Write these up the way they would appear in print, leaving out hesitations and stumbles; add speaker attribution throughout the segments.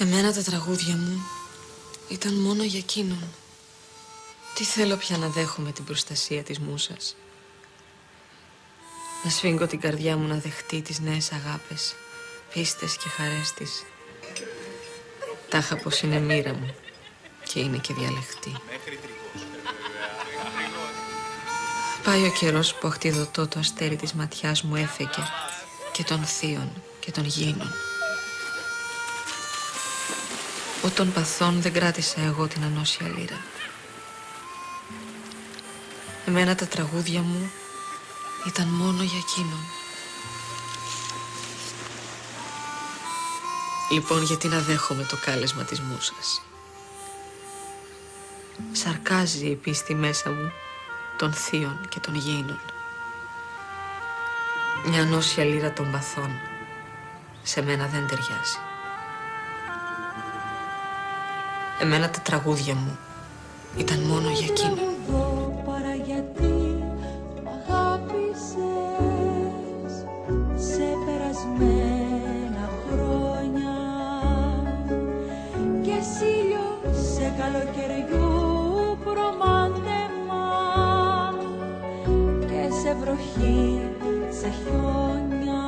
Speaker 1: Εμένα τα τραγούδια μου ήταν μόνο για εκείνον. Τι θέλω πια να δέχομαι την προστασία της μούσας. Να σφίγγω την καρδιά μου να δεχτεί τις νέες αγάπες, πίστες και χαρές της. Τάχα πως είναι μοίρα μου και είναι και διαλεχτή. Πάει ο καιρός που αχτιδωτό το αστέρι της ματιάς μου έφεγε και των θείων και των γήινων. Όταν παθών δεν κράτησα εγώ την ανώσια λύρα. Εμένα τα τραγούδια μου ήταν μόνο για εκείνον. Λοιπόν, γιατί να δέχομαι το κάλεσμα της μούσας. Σαρκάζει η πίστη μέσα μου των θείων και των γήινων. Μια ανώσια λύρα των παθών σε μένα δεν ταιριάζει. Εμένα τα τραγούδια μου ήταν μόνο για εκείνον.
Speaker 2: Σε περασμένα χρόνια και σήλιο σε καλοκαιριού προμάντεμα και σε βροχή, σε χιόνια.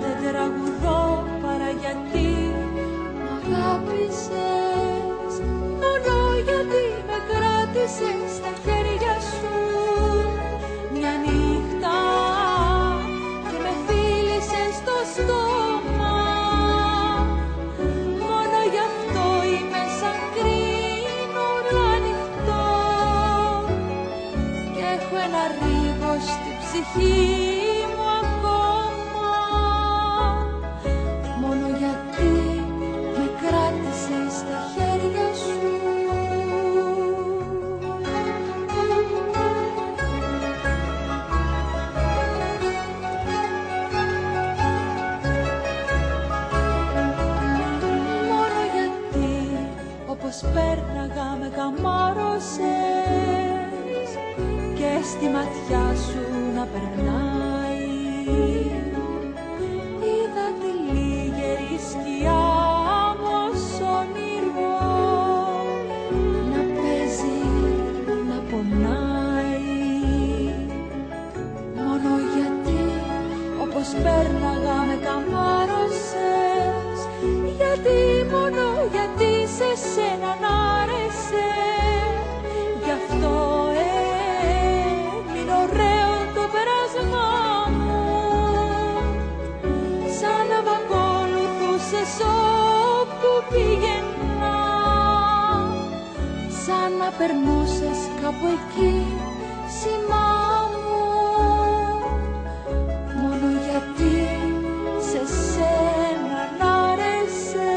Speaker 2: Δεν τραγουδώ παρά γιατί μ' αγάπησες, μόνο γιατί με κράτησες στα χέρια σου μια νύχτα και με φίλησες στο στόμα. Μόνο γι' αυτό είμαι σαν κρίνορα ανοιχτό και έχω ένα ρίγο στη ψυχή μου ακόμα, μόνο γιατί με κράτησες στα χέρια σου. Μόνο γιατί όπως πέρναγα με καμάρωσες και στη ματιά σου να περνάει. Είδα τη λίγερη σκιά μου ως όνειρο να παίζει, να πονάει. Μόνο γιατί όπως πέρναγα με καμάρωσες, γιατί μόνο γιατί σε σένα να άρεσε. Γι' αυτό έμεινε ωραίο το πέρασμά μου, σαν να μ' ακολουθούσες όπου πήγαινα, σαν να περνούσες κάπου εκεί σήμα μου, μόνο γιατί σε σένα να άρεσε.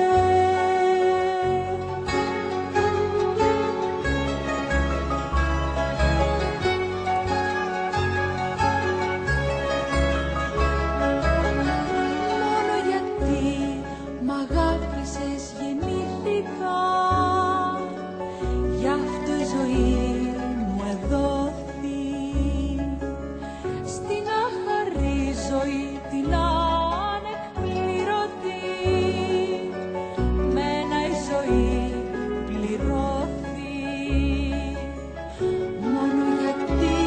Speaker 2: Μόνο γιατί μ' αγάπησες γεννήθηκα, γι' αυτό η ζωή μου εδόθη. Στην άχαρη ζωή την ανεκπληρωτή, μένα η ζωή πληρώθη. Μόνο γιατί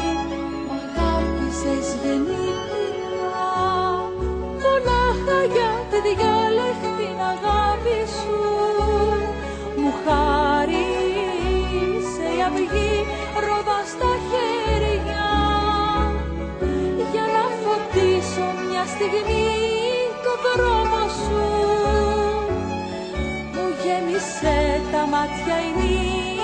Speaker 2: μ' αγάπησες γεννήθηκα, μονάχα για τη διάλεκτη αγάπη σου μου χάρισε η αυγή ρόδα στα χέρια, για να φωτίσω μια στιγμή το δρόμο σου. Μου γέμισε τα μάτια η νύχτα